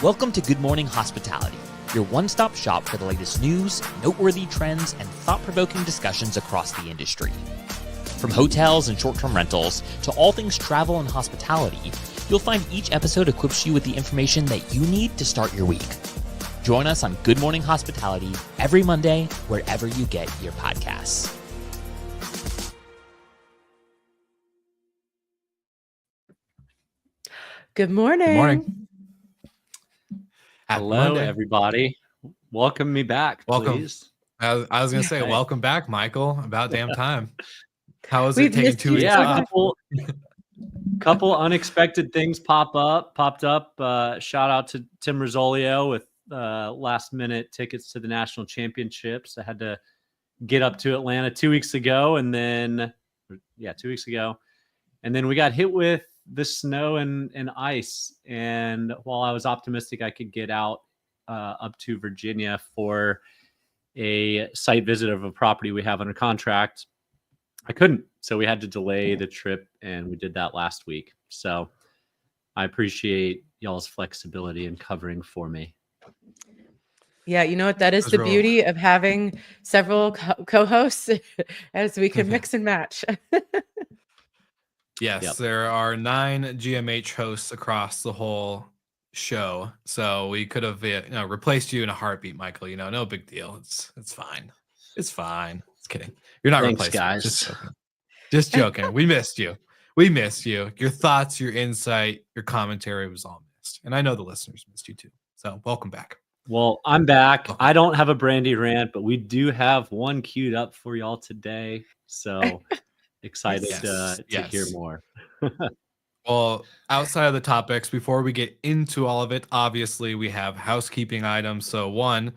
Welcome to Good Morning Hospitality, your one-stop shop for the latest news, noteworthy trends, and thought-provoking discussions across the industry. From hotels and short-term rentals to all things travel and hospitality, you'll find each episode equips you with the information that you need to start your week. Join us on Good Morning Hospitality every Monday, wherever you get your podcasts. Good morning. Good morning. Hello, Monday. everybody. Welcome me back, please. I was going to say, welcome back, Michael. About damn time. How was We've it taking missed 2 you weeks so off? Couple unexpected things popped up. Shout out to Tim Rizzolio with last minute tickets to the national championships. I had to get up to Atlanta 2 weeks ago, and then 2 weeks ago, and then we got hit with the snow and ice. And while I was optimistic I could get out up to Virginia for a site visit of a property we have under contract, I couldn't. So we had to delay the trip, and we did that last week. So I appreciate y'all's flexibility in covering for me. Yeah, you know what? That is the beauty of having several co-hosts, as we can mix and match. Yes, Yep. There are 9 GMH hosts across the whole show. So we could have replaced you in a heartbeat, Michael. No big deal. It's fine. It's fine. Just kidding. You're not Thanks, replaced, guys. Just joking. We missed you. We missed you. Your thoughts, your insight, your commentary was all missed. And I know the listeners missed you too. So welcome back. Well, I'm back. I don't have a Brandy rant, but we do have one queued up for y'all today. So excited to hear more. Well, outside of the topics, before we get into all of it, obviously we have housekeeping items. So one,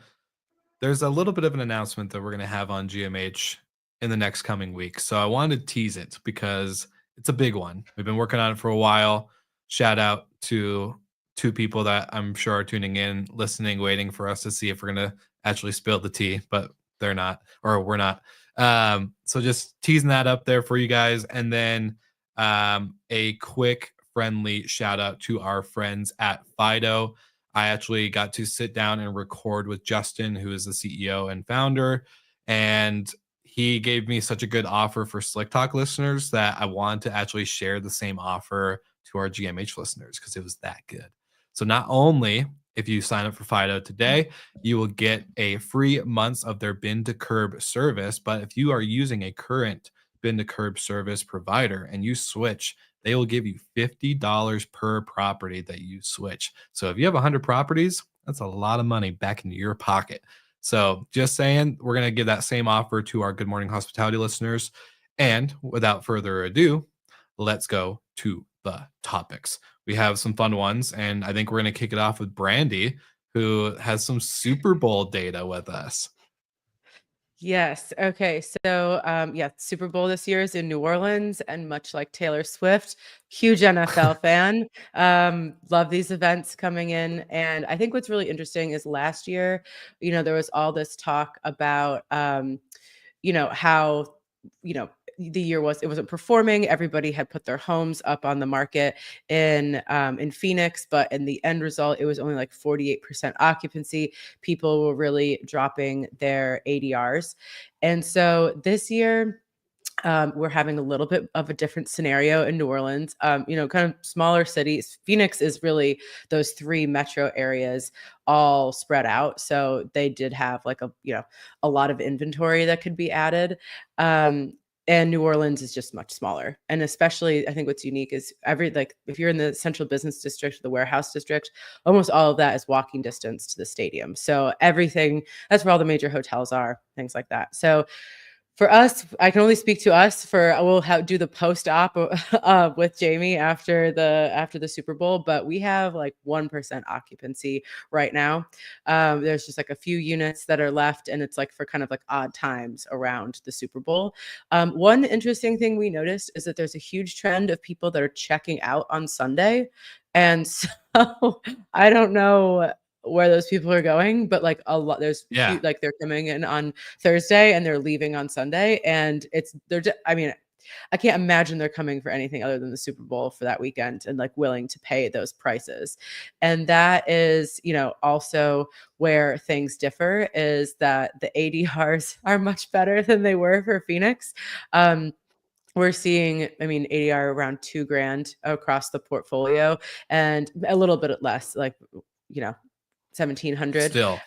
there's a little bit of an announcement that we're going to have on GMH in the next coming week. So I wanted to tease it because it's a big one. We've been working on it for a while. Shout out to 2 people that I'm sure are tuning in, listening, waiting for us to see if we're going to actually spill the tea, but they're not, or we're not. So just teasing that up there for you guys. And then a quick friendly shout out to our friends at Fido. I actually got to sit down and record with Justin, who is the CEO and founder, and he gave me such a good offer for Slick Talk listeners that I wanted to actually share the same offer to our GMH listeners because it was that good. So not only if you sign up for Fido today, you will get a free month of their bin to curb service. But if you are using a current bin to curb service provider and you switch, they will give you $50 per property that you switch. So if you have 100 properties, that's a lot of money back in your pocket. So just saying, we're going to give that same offer to our Good Morning Hospitality listeners. And without further ado, let's go to the topics. We have some fun ones, and I think we're going to kick it off with Brandy, who has some Super Bowl data with us. Yes. Okay. So, Super Bowl this year is in New Orleans, and much like Taylor Swift, huge NFL fan. Love these events coming in. And I think what's really interesting is last year, there was all this talk about, how, the year it wasn't performing. Everybody had put their homes up on the market in Phoenix, but in the end result, it was only like 48% occupancy. People were really dropping their ADRs. And so this year, we're having a little bit of a different scenario in New Orleans, kind of smaller cities. Phoenix is really those 3 metro areas all spread out. So they did have like a lot of inventory that could be added. And New Orleans is just much smaller. And especially, I think what's unique is if you're in the central business district, the warehouse district, almost all of that is walking distance to the stadium. So everything, that's where all the major hotels are, things like that. So for us, I can only speak to us. We'll do the post-op with Jamie after the Super Bowl, but we have like 1% occupancy right now. There's just like a few units that are left, and it's like for kind of like odd times around the Super Bowl. One interesting thing we noticed is that there's a huge trend of people that are checking out on Sunday, and so I don't know where those people are going, but like a lot, like they're coming in on Thursday and they're leaving on Sunday, and I can't imagine they're coming for anything other than the Super Bowl for that weekend and like willing to pay those prices. And that is, also where things differ is that the ADRs are much better than they were for Phoenix. We're seeing, ADR around $2,000 across the portfolio and a little bit less, like, 1,700. Still.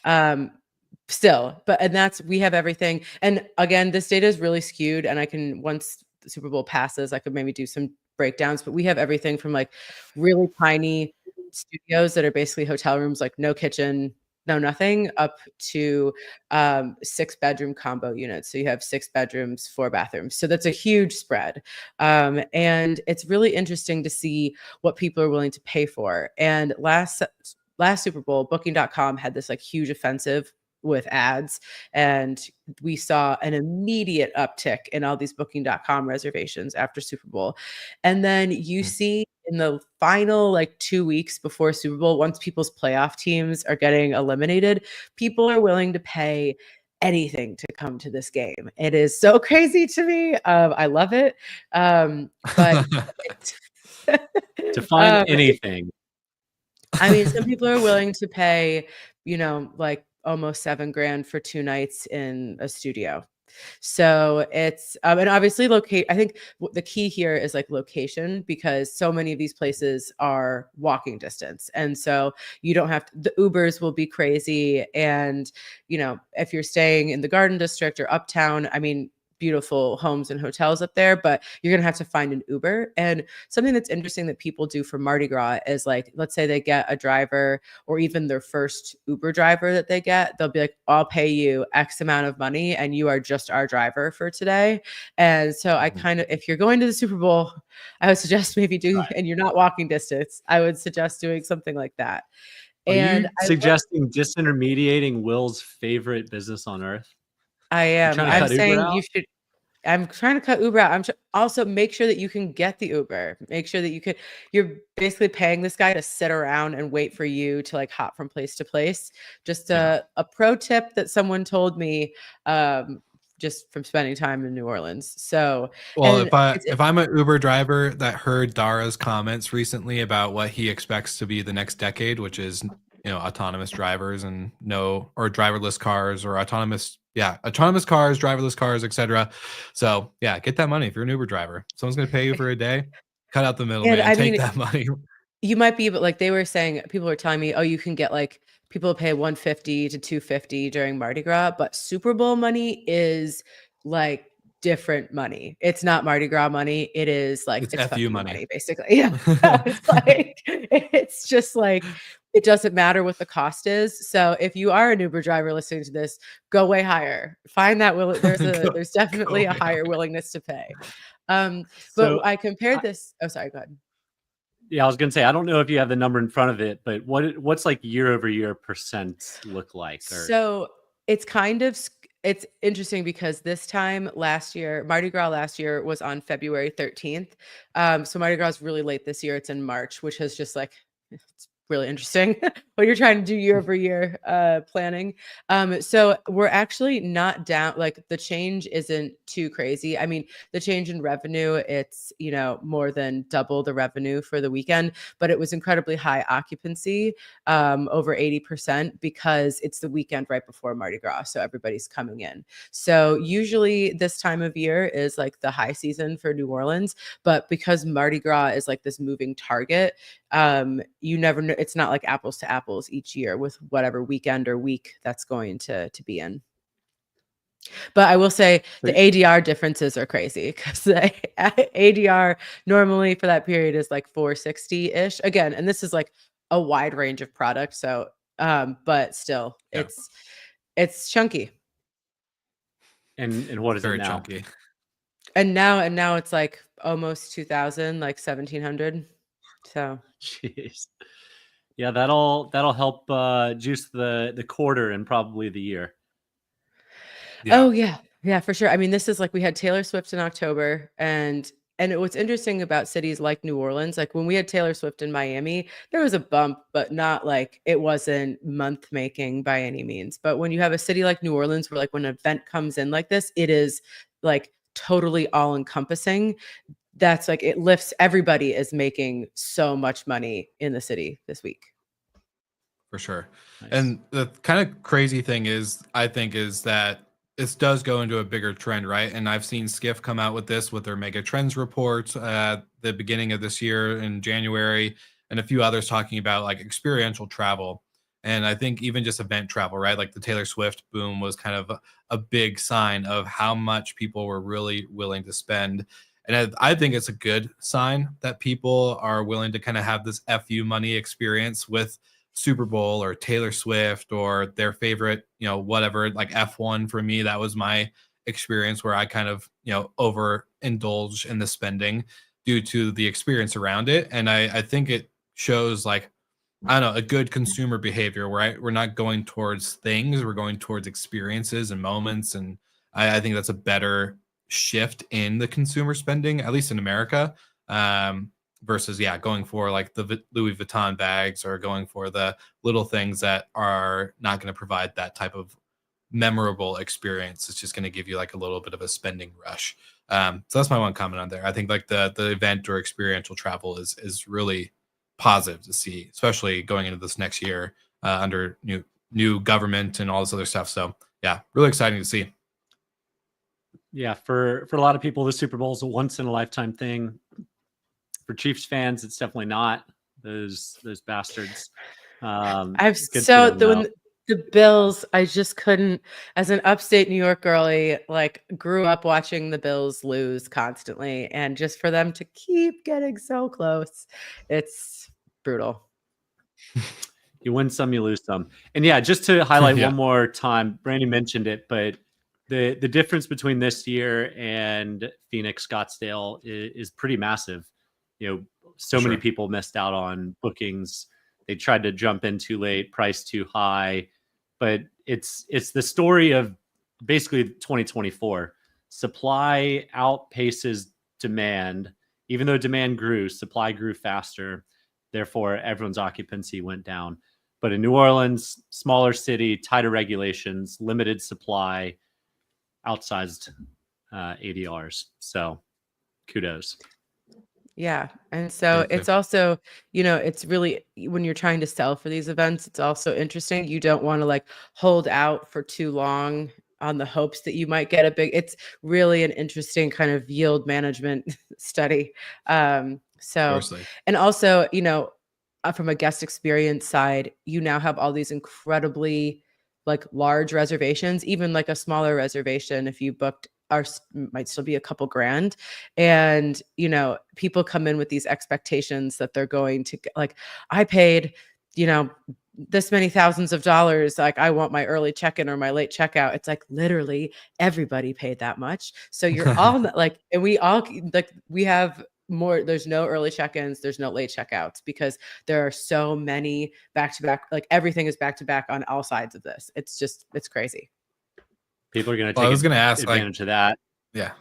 Still, and we have everything. And again, this data is really skewed, and once the Super Bowl passes, I could maybe do some breakdowns, but we have everything from like really tiny studios that are basically hotel rooms, like no kitchen, no nothing, up to 6-bedroom combo units. So you have 6 bedrooms, 4 bathrooms. So that's a huge spread. And it's really interesting to see what people are willing to pay for. And last Super Bowl, Booking.com had this like huge offensive with ads, and we saw an immediate uptick in all these Booking.com reservations after Super Bowl. And then you see in the final like 2 weeks before Super Bowl, once people's playoff teams are getting eliminated, people are willing to pay anything to come to this game. It is so crazy to me. I love it. But To find anything. some people are willing to pay, like almost $7,000 for 2 nights in a studio. So it's, and obviously I think the key here is like location, because so many of these places are walking distance. And so you don't have the Ubers will be crazy. And, if you're staying in the Garden District or Uptown, beautiful homes and hotels up there, but you're going to have to find an Uber. And something that's interesting that people do for Mardi Gras is like, let's say they get a driver or even their first Uber driver that they get, they'll be like, I'll pay you X amount of money and you are just our driver for today. And so if you're going to the Super Bowl, I would suggest maybe and you're not walking distance, I would suggest doing something like that. Are you suggesting disintermediating Will's favorite business on earth? I am. I'm saying you should. I'm trying to cut Uber out. Also make sure that you can get the Uber. Make sure that you're basically paying this guy to sit around and wait for you to like hop from place to place. Just a pro tip that someone told me, just from spending time in New Orleans. So, well, if I'm an Uber driver that heard Dara's comments recently about what he expects to be the next decade, which is, autonomous drivers and driverless cars or autonomous cars, driverless cars, etc. So yeah, get that money if you're an Uber driver. Someone's going to pay you for a day. Cut out the middleman and take that money. You might be, but like they were saying, people were telling me, oh, you can get like people pay $150 to $250 during Mardi Gras, but Super Bowl money is like different money. It's not Mardi Gras money. It is like it's FU money, basically. Yeah, it's like it's just like it doesn't matter what the cost is. So if you are an Uber driver listening to this, go way higher. Find that there's definitely a higher willingness to pay. But I compared this. Oh, sorry. Go ahead. Yeah, I was gonna say I don't know if you have the number in front of it, but what's like year-over-year percent look like? So it's it's interesting because this time last year, Mardi Gras last year was on February 13th. So Mardi Gras is really late this year. It's in March, which is just like it's really interesting when you're trying to do year over year planning. So we're actually not down, like the change isn't too crazy. The change in revenue, it's, more than double the revenue for the weekend, but it was incredibly high occupancy, over 80%, because it's the weekend right before Mardi Gras. So everybody's coming in. So usually this time of year is like the high season for New Orleans, but because Mardi Gras is like this moving target, you never know. It's not like apples to apples each year with whatever weekend or week that's going to be in. But I will say the ADR differences are crazy, because the ADR normally for that period is like 460-ish again. And this is like a wide range of products. So, but still it's chunky. And what is very it now? chunky. And now it's like almost 2,000, like 1,700. So, jeez. Yeah, that'll help juice the quarter and probably the year. Yeah. Oh yeah, for sure. This is like we had Taylor Swift in October, and what's interesting about cities like New Orleans, like when we had Taylor Swift in Miami, there was a bump, but not like it wasn't month making by any means. But when you have a city like New Orleans, where like when an event comes in like this, it is like totally all encompassing, that's like, it lifts, everybody is making so much money in the city this week. For sure. Nice. And the kind of crazy thing is, I think, is that this does go into a bigger trend, right? And I've seen Skiff come out with this with their mega trends report at the beginning of this year in January, and a few others talking about like experiential travel. And I think even just event travel, right? Like the Taylor Swift boom was kind of a big sign of how much people were really willing to spend. And I think it's a good sign that people are willing to kind of have this FU money experience with Super Bowl or Taylor Swift or their favorite, whatever, like F1 for me. That was my experience where I kind of, overindulge in the spending due to the experience around it. And I think it shows like, I don't know, a good consumer behavior where we're not going towards things, we're going towards experiences and moments. And I think that's a better shift in the consumer spending, at least in America. Versus going for like the Louis Vuitton bags or going for the little things that are not going to provide that type of memorable experience. It's just going to give you like a little bit of a spending rush. So that's my one comment on there. I think like the event or experiential travel is really positive to see, especially going into this next year under new government and all this other stuff. So yeah, really exciting to see. Yeah, for a lot of people, the Super Bowl is a once in a lifetime thing. For Chiefs fans, it's definitely not. Those bastards. The Bills, I just couldn't, as an upstate New York girly, like grew up watching the Bills lose constantly, and just for them to keep getting so close, it's brutal. You win some, you lose some. And yeah, just to highlight one more time, Brandy mentioned it, but the difference between this year and Phoenix Scottsdale is pretty massive. Many people missed out on bookings. They tried to jump in too late, price too high. But it's the story of basically 2024. Supply outpaces demand. Even though demand grew, supply grew faster. Therefore, everyone's occupancy went down. But in New Orleans, smaller city, tighter regulations, limited supply, outsized ADRs. So kudos. Yeah. And so it's also, it's really, when you're trying to sell for these events, it's also interesting. You don't want to like hold out for too long on the hopes that you might get it's really an interesting kind of yield management study. And also, from a guest experience side, you now have all these incredibly like large reservations, even like a smaller reservation, if you booked might still be a couple grand. And, people come in with these expectations that they're going to like, I paid, this many thousands of dollars. Like I want my early check-in or my late checkout. It's like literally everybody paid that much. So you're all like, and we all like, we have more, there's no early check-ins, there's no late checkouts because there are so many back-to-back, like everything is back-to-back on all sides of this. It's crazy. People are going to take advantage of that. Yeah.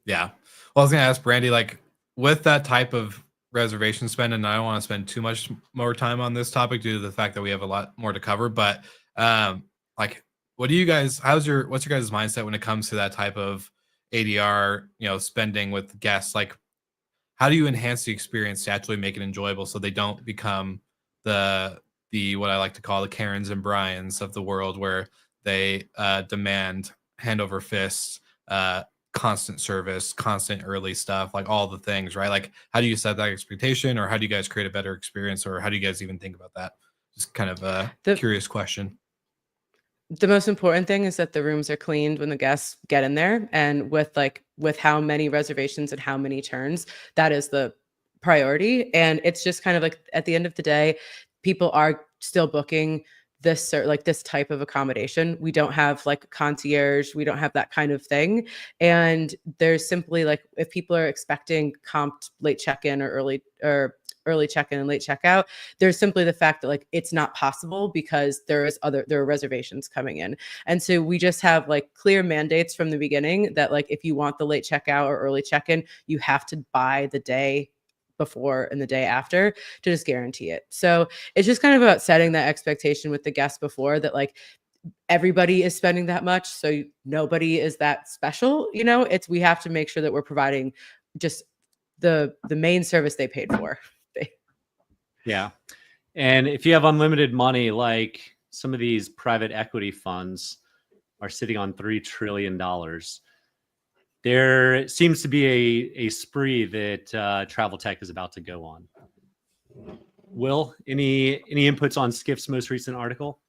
Yeah. Well, I was going to ask Brandy, like with that type of reservation spend, and I don't want to spend too much more time on this topic due to the fact that we have a lot more to cover, but like, what's your guys' mindset when it comes to that type of ADR, spending with guests? Like, how do you enhance the experience to actually make it enjoyable so they don't become the what I like to call the Karens and Bryans of the world, where they demand hand over fist, constant service, constant early stuff, like all the things, right? Like, how do you set that expectation, or how do you guys create a better experience, or how do you guys even think about that? Just kind of a curious question. The most important thing is that the rooms are cleaned when the guests get in there, and with how many reservations and how many turns, that is the priority. And it's just kind of like at the end of the day, people are still booking this type of accommodation. We don't have like concierge, we don't have that kind of thing. And there's simply like, if people are expecting comped late check-in or early check-in and late checkout, there's simply the fact that like it's not possible because there are reservations coming in. And so we just have like clear mandates from the beginning that like if you want the late checkout or early check-in, you have to buy the day before and the day after to just guarantee it. So it's just kind of about setting that expectation with the guests before that, like, everybody is spending that much, so nobody is that special. We have to make sure that we're providing just the main service they paid for. Yeah. And if you have unlimited money, like some of these private equity funds are sitting on $3 trillion, there seems to be a spree that travel tech is about to go on. Will, any inputs on Skiff's most recent article?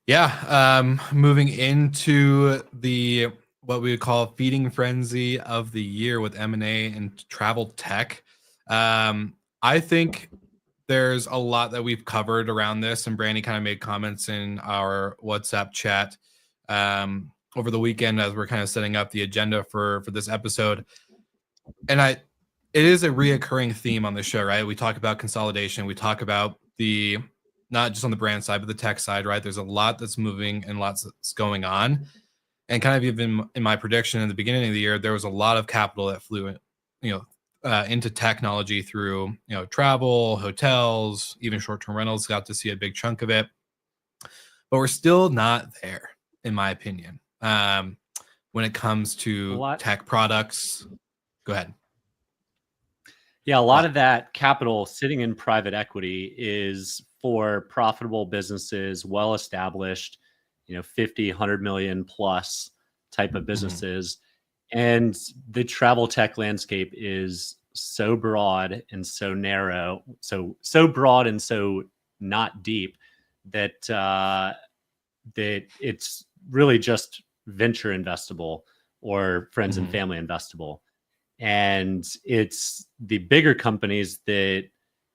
Yeah, moving into the what we would call feeding frenzy of the year with M&A and travel tech. I think there's a lot that we've covered around this, and Brandy kind of made comments in our WhatsApp chat over the weekend as we're kind of setting up the agenda for this episode. And it is a reoccurring theme on the show, right? We talk about consolidation. We talk about not just on the brand side, but the tech side, right? There's a lot that's moving and lots that's going on. And kind of even in my prediction in the beginning of the year, there was a lot of capital that flew into technology through, travel, hotels, even short-term rentals, got to see a big chunk of it. But we're still not there, in my opinion, when it comes to tech products. Go ahead. Yeah, a lot of that capital sitting in private equity is for profitable businesses, well-established, 50, 100 million plus type of businesses. And the travel tech landscape is so broad and so narrow, so broad and so not deep that that it's really just venture investable or friends and family investable. And it's the bigger companies that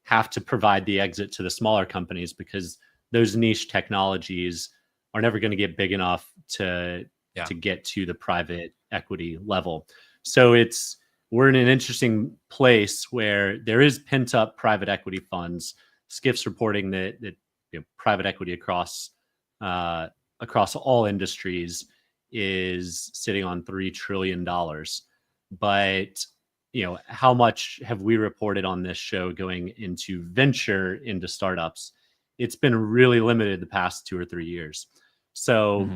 have to provide the exit to the smaller companies, because those niche technologies are never going to get big enough to get to the private equity level. So we're in an interesting place where there is pent up private equity funds. Skiff's reporting that private equity across all industries is sitting on $3 trillion. But how much have we reported on this show going into venture into startups? It's been really limited the past 2 or 3 years. So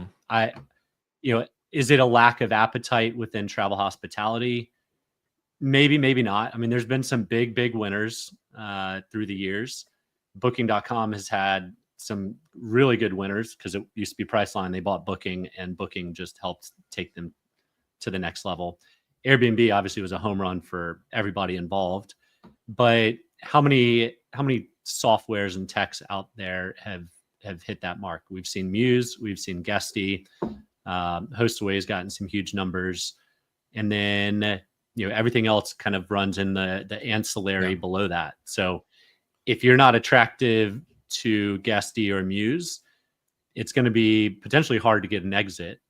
is it a lack of appetite within travel hospitality? Maybe, maybe not. I mean, there's been some big winners through the years. Booking.com has had some really good winners because it used to be Priceline. They bought Booking, and Booking just helped take them to the next level. Airbnb obviously was a home run for everybody involved, but how many softwares and techs out there have hit that mark? We've seen Muse, we've seen Guesty, Hostaway has gotten some huge numbers, and then everything else kind of runs in the ancillary below that. So if you're not attractive to Guesty or Muse, it's going to be potentially hard to get an exit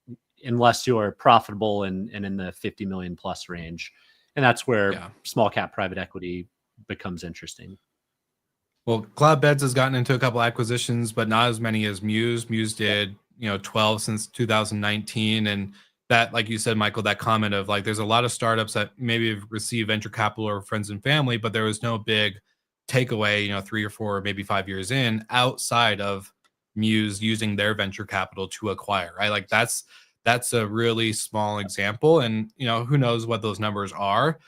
unless you're profitable and in the 50 million plus range. And that's where small cap private equity becomes interesting. Well, Cloudbeds has gotten into a couple acquisitions, but not as many as Muse. Muse did, 12 since 2019. And that, like you said, Michael, that comment of like, there's a lot of startups that maybe have received venture capital or friends and family, but there was no big takeaway, 3 or 4, maybe 5 years in outside of Muse using their venture capital to acquire, right? Like that's a really small example, and who knows what those numbers are.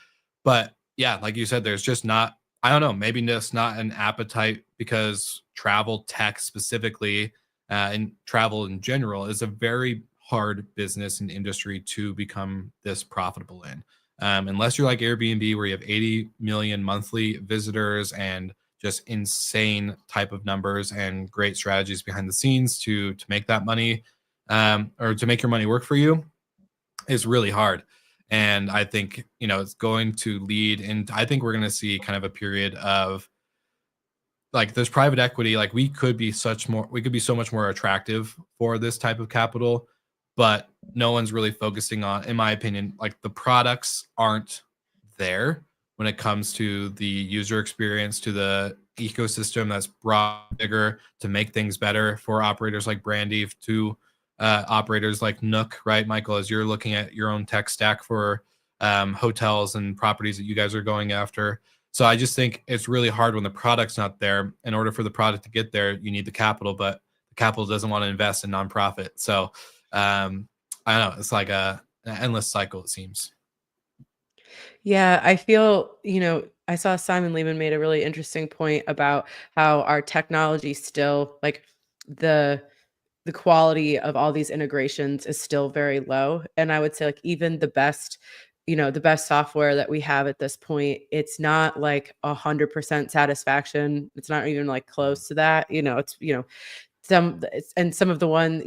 But yeah, like you said, there's just not, I don't know, maybe just not an appetite, because travel tech specifically and travel in general is a very hard business and industry to become this profitable in, unless you're like Airbnb, where you have 80 million monthly visitors and just insane type of numbers and great strategies behind the scenes to make that money, or to make your money work for you, is really hard. And I think, it's going to lead into, I think we're going to see kind of a period of like this private equity, like we could be so much more attractive for this type of capital, but no one's really focusing on, in my opinion, like the products aren't there when it comes to the user experience, to the ecosystem that's brought bigger to make things better for operators like Brandy, to operators like Nook, right, Michael, as you're looking at your own tech stack for hotels and properties that you guys are going after. So I just think it's really hard when the product's not there. In order for the product to get there, you need the capital, but capital doesn't want to invest in nonprofit. So I don't know. It's like an endless cycle, it seems. Yeah, I feel, I saw Simon Lehman made a really interesting point about how our technology still, like, the the quality of all these integrations is still very low. And I would say, like, even the best software that we have at this point, it's not like 100% satisfaction. It's not even like close to that. Some of the one,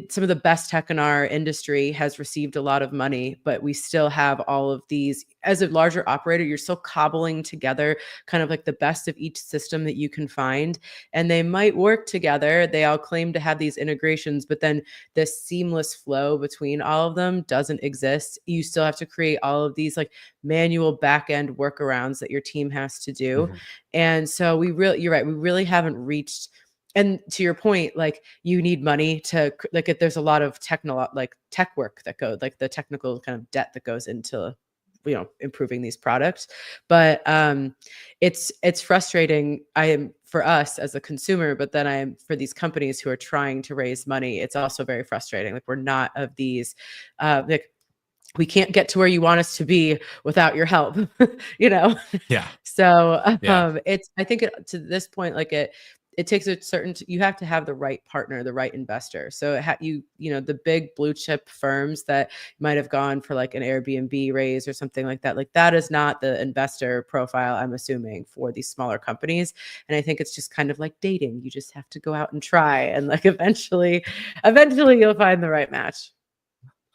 some of the best tech in our industry has received a lot of money, but we still have all of these. As a larger operator, you're still cobbling together kind of like the best of each system that you can find, and they might work together. They all claim to have these integrations, but then this seamless flow between all of them doesn't exist. You still have to create all of these like manual back end workarounds that your team has to do. Mhm. And so you're right, we really haven't reached. And to your point, like, you need money to like, if there's a lot of tech work that goes, like the technical kind of debt that goes into improving these products. But it's frustrating. I am for us as a consumer, but then I am for these companies who are trying to raise money. It's also very frustrating. Like, we're not of these like, we can't get to where you want us to be without your help. Yeah. So Yeah. I think to this point, like, it takes you have to have the right partner, the right investor. So the big blue chip firms that might have gone for like an Airbnb raise or something like that is not the investor profile, I'm assuming, for these smaller companies. And I think it's just kind of like dating. You just have to go out and try, and like eventually you'll find the right match.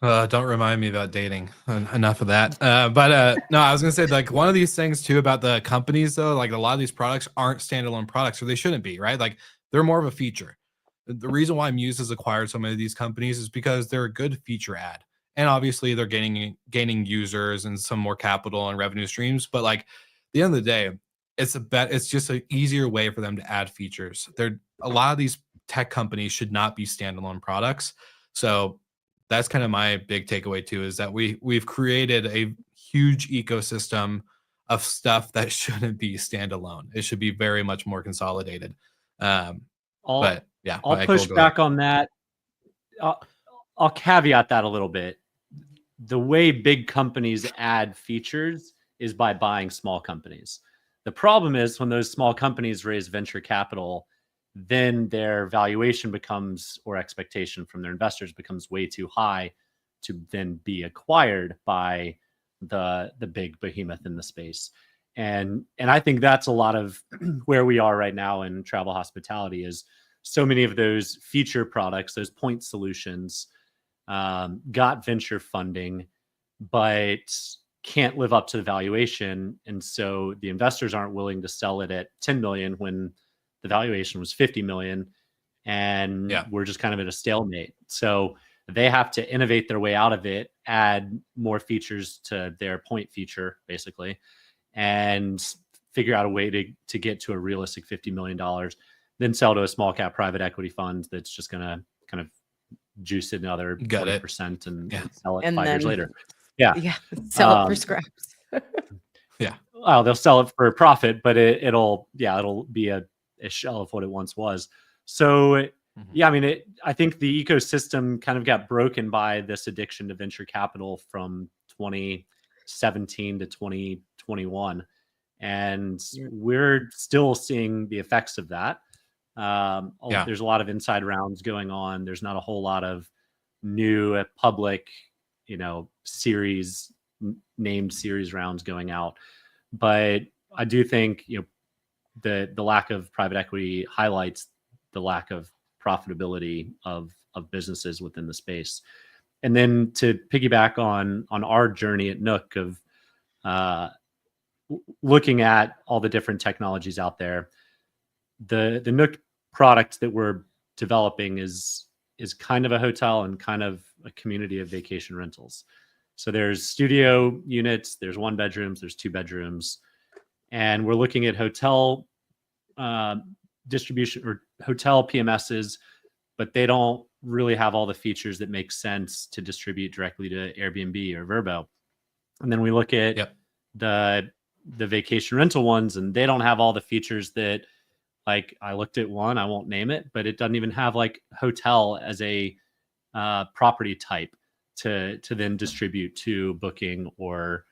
Don't remind me about dating. Enough of that. No, I was gonna say, like, one of these things too about the companies though, like a lot of these products aren't standalone products, or they shouldn't be, right? Like, they're more of a feature. The reason why Muse has acquired so many of these companies is because they're a good feature ad, and obviously they're gaining users and some more capital and revenue streams. But like, at the end of the day, it's just an easier way for them to add features. A lot of these tech companies should not be standalone products. So that's kind of my big takeaway too, is that we've created a huge ecosystem of stuff that shouldn't be standalone. It should be very much more consolidated. I'll But yeah, I'll Michael, push go ahead. back on that. I'll caveat that a little bit. The way big companies add features is by buying small companies. The problem is when those small companies raise venture capital, then their valuation becomes, or expectation from their investors becomes, way too high to then be acquired by the big behemoth in the space. And I think that's a lot of where we are right now in travel hospitality. Is so many of those feature products, those point solutions, got venture funding, but can't live up to the valuation. And so the investors aren't willing to sell it at 10 million when the valuation was 50 million. And Yeah. we're just kind of at a stalemate. So they have to innovate their way out of it, add more features to their point feature, basically, and figure out a way to get to a realistic $50 million, then sell to a small cap private equity fund that's just going to kind of juice it another 20% and sell it And 5 years then- later. Yeah. Sell it for scraps. Yeah. Well, they'll sell it for a profit, but it'll be a shell of what it once was. So yeah, I mean, I think the ecosystem kind of got broken by this addiction to venture capital from 2017 to 2021. And we're still seeing the effects of that. There's a lot of inside rounds going on. There's not a whole lot of new public, named series rounds going out. But I do think, the lack of private equity highlights the lack of profitability of businesses within the space. And then to piggyback on our journey at Nook of looking at all the different technologies out there, the Nook product that we're developing is kind of a hotel and kind of a community of vacation rentals. So there's studio units, there's 1 bedrooms, there's 2 bedrooms, and we're looking at hotel distribution or hotel PMSs, but they don't really have all the features that make sense to distribute directly to Airbnb or Vrbo. And then we look at the vacation rental ones, and they don't have all the features that Like I looked at one, I won't name it, but it doesn't even have like hotel as a property type to then distribute to Booking or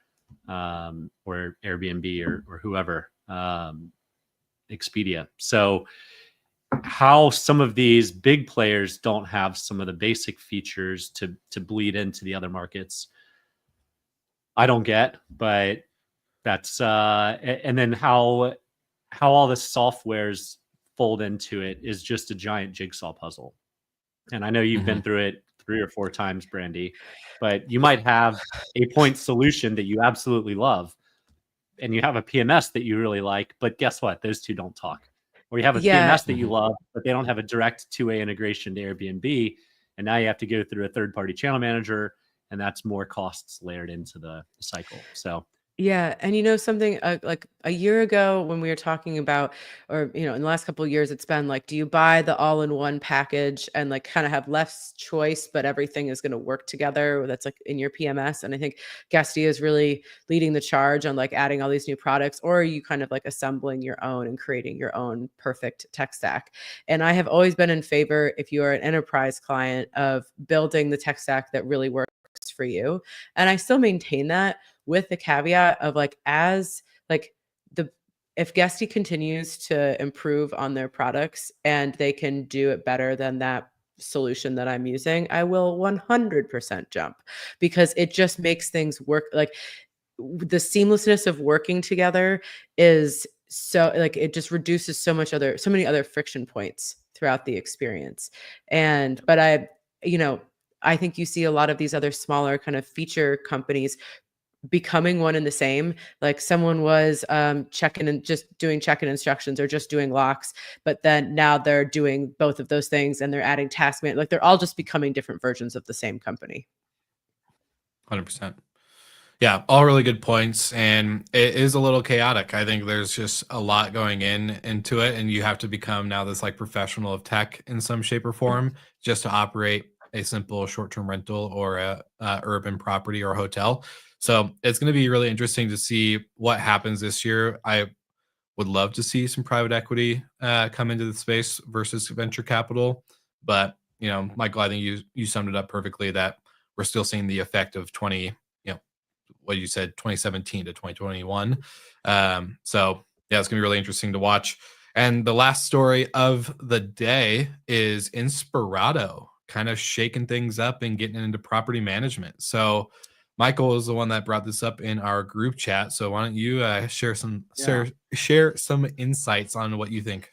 Airbnb or whoever, Expedia. So how some of these big players don't have some of the basic features to bleed into the other markets, I don't get. But that's and then how all the softwares fold into it is just a giant jigsaw puzzle. And I know you've been through it 3 or 4 times, Brandy, but you might have a point solution that you absolutely love, and you have a PMS that you really like, but guess what? Those two don't talk. Or you have a Yeah. PMS that you love, but they don't have a direct two-way integration to Airbnb, and now you have to go through a third-party channel manager, and that's more costs layered into the cycle. So Yeah, and you know something, like a year ago when we were talking about, or you know, in the last couple of years, it's been like, do you buy the all-in-one package and like kind of have less choice, but everything is going to work together? That's like in your PMS, and I think Guesty is really leading the charge on like adding all these new products, or are you kind of like assembling your own and creating your own perfect tech stack? And I have always been in favor, if you are an enterprise client, of building the tech stack that really works for you, and I still maintain that, with the caveat of like, as like the if Guesty continues to improve on their products and they can do it better than that solution that I'm using, I will 100% jump, because it just makes things work. Like the seamlessness of working together is so, like, it just reduces so many other friction points throughout the experience. And but you know, I think you see a lot of these other smaller kind of feature companies becoming one and the same. Like someone was checking and just doing check-in instructions or just doing locks, but then now they're doing both of those things and they're adding task man. Like they're all just becoming different versions of the same company. 100%. Yeah, all really good points, and it is a little chaotic. I think there's just a lot going into it, and you have to become now this like professional of tech in some shape or form just to operate a simple short-term rental or a urban property or hotel. So it's going to be really interesting to see what happens this year. I would love to see some private equity come into the space versus venture capital, but you know, Michael, I think you summed it up perfectly that we're still seeing the effect of what you said, 2017 to 2021. So yeah, it's gonna be really interesting to watch. And the last story of the day is Inspirato kind of shaking things up and getting into property management. So Michael is the one that brought this up in our group chat. So why don't you share some insights on what you think?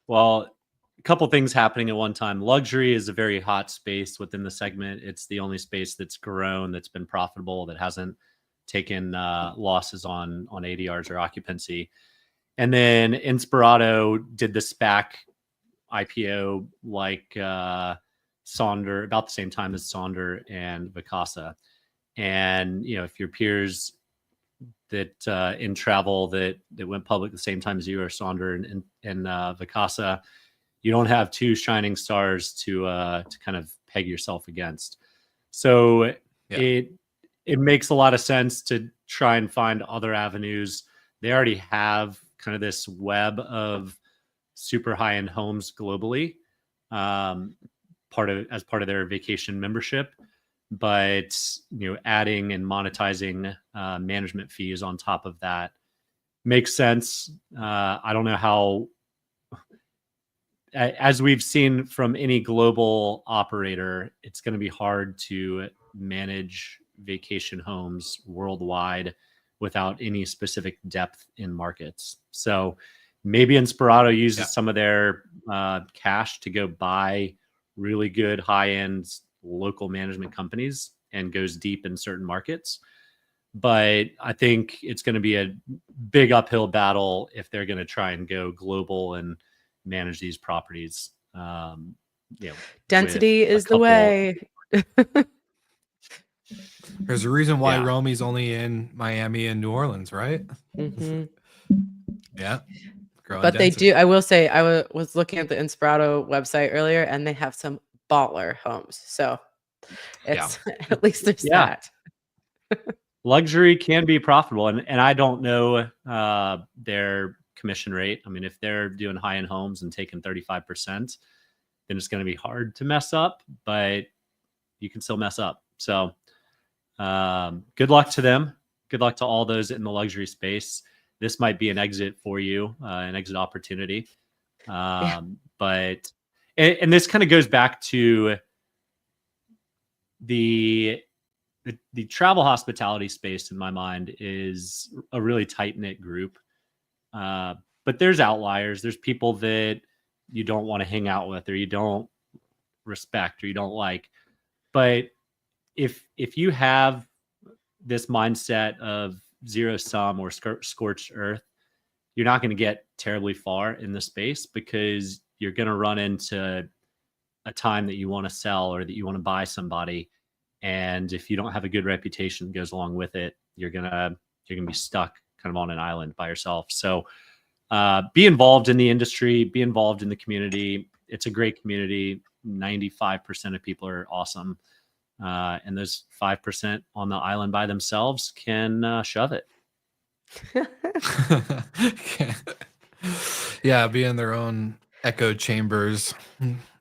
well, a couple things happening at one time. Luxury is a very hot space within the segment. It's the only space that's grown, that's been profitable, that hasn't taken losses on ADRs or occupancy. And then Inspirato did the SPAC IPO like Sonder, about the same time as Sonder and Vacasa. And you know, if your peers that in travel that went public the same time as you, or Sonder and Vacasa, you don't have two shining stars to kind of peg yourself against. So it makes a lot of sense to try and find other avenues. They already have kind of this web of super high-end homes globally, as part of their vacation membership. But you know, adding and monetizing management fees on top of that makes sense. I don't know how, as we've seen from any global operator, it's going to be hard to manage vacation homes worldwide without any specific depth in markets. So maybe Inspirato uses some of their cash to go buy really good high-end local management companies and goes deep in certain markets. But I think it's going to be a big uphill battle if they're going to try and go global and manage these properties. Density is the way. There's a reason why Roami's only in Miami and New Orleans, right? Mm-hmm. Yeah. But density. They do. I will say, I was looking at the Inspirato website earlier, and they have some baller homes. So it's at least there's that. Luxury can be profitable, and I don't know their commission rate. I mean, if they're doing high-end homes and taking 35%, then it's going to be hard to mess up, but you can still mess up. So good luck to them. Good luck to all those in the luxury space. This might be an exit for you, an exit opportunity. But this kind of goes back to the travel hospitality space. In my mind, is a really tight-knit group. But there's outliers. There's people that you don't want to hang out with, or you don't respect, or you don't like. But if you have this mindset of zero sum or scorched earth, you're not going to get terribly far in the space, because you're going to run into a time that you want to sell or that you want to buy somebody. And if you don't have a good reputation that goes along with it, you're going to be stuck kind of on an island by yourself. So be involved in the industry, be involved in the community. It's a great community. 95% of people are awesome. And those 5% on the island by themselves can shove it. Yeah, be in their own echo chambers.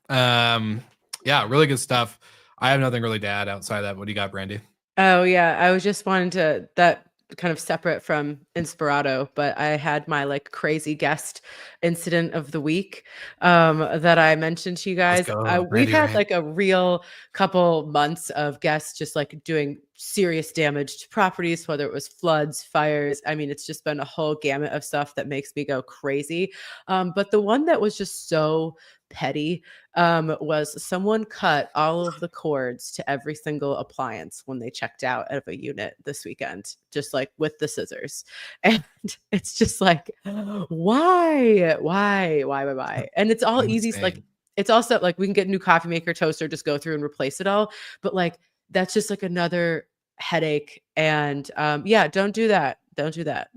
Yeah, really good stuff. I have nothing really to add outside of that. What do you got, Brandy? Oh yeah, I was just wanting to, that kind of separate from Inspirato, but I had my like crazy guest incident of the week that I mentioned to you guys. Let's go, We've Brandy had rant. like a real couple months of guests just like doing serious damage to properties, whether it was floods, fires. I mean, it's just been a whole gamut of stuff that makes me go crazy. But the one that was just so petty was someone cut all of the cords to every single appliance when they checked out of a unit this weekend, just like with the scissors. And it's just like, why? And it's all easy. Like, it's also like we can get a new coffee maker, toaster, just go through and replace it all. But like, that's just like another headache. And yeah, don't do that. Don't do that.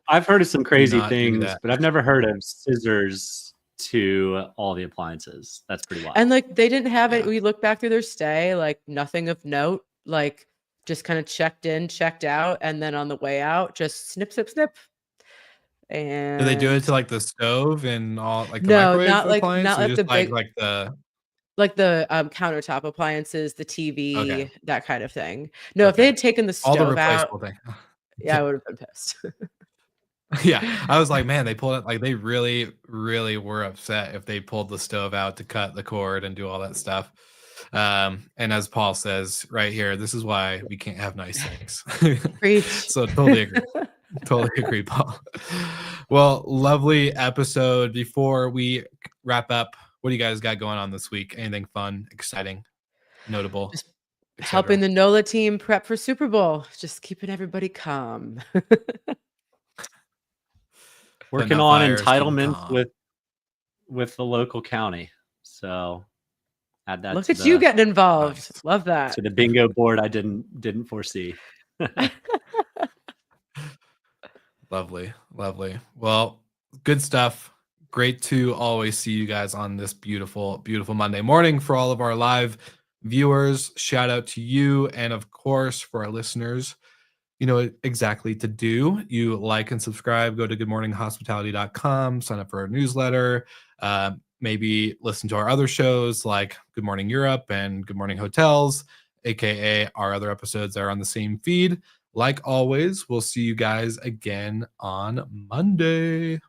I've heard of some crazy not do things, that. but I've never heard of scissors to all the appliances. That's pretty wild. And like, they didn't have it. Yeah. We looked back through their stay, like nothing of note, like just kind of checked in, checked out. And then on the way out, just snip, snip, snip. And Do they do it to like the stove and all, like the no, microwave not like appliance, or the just big, like the countertop appliances, the TV, Okay. that kind of thing. No, if they Okay. had taken the all the stove out, replaceable thing? yeah, I would have been pissed. Yeah, I was like, man, they pulled it. Like, they really, really were upset if they pulled the stove out to cut the cord and do all that stuff. And as Paul says right here, this is why we can't have nice things. Preach. So totally agree. Totally agree, Paul. Well, lovely episode. Before we wrap up, what do you guys got going on this week? Anything fun, exciting, notable? Just etc.? helping the NOLA team prep for Super Bowl, just keeping everybody calm. Working on entitlements with the local county. So add that. Look at you getting involved. Nice. Love that. To the bingo board I didn't foresee. Lovely. Well, good stuff. Great to always see you guys on this beautiful, beautiful Monday morning. For all of our live viewers, shout out to you. And of course, for our listeners, you know exactly to do. You like and subscribe, go to goodmorninghospitality.com, sign up for our newsletter, maybe listen to our other shows like Good Morning Europe and Good Morning Hotels, aka our other episodes that are on the same feed. Like always, we'll see you guys again on Monday.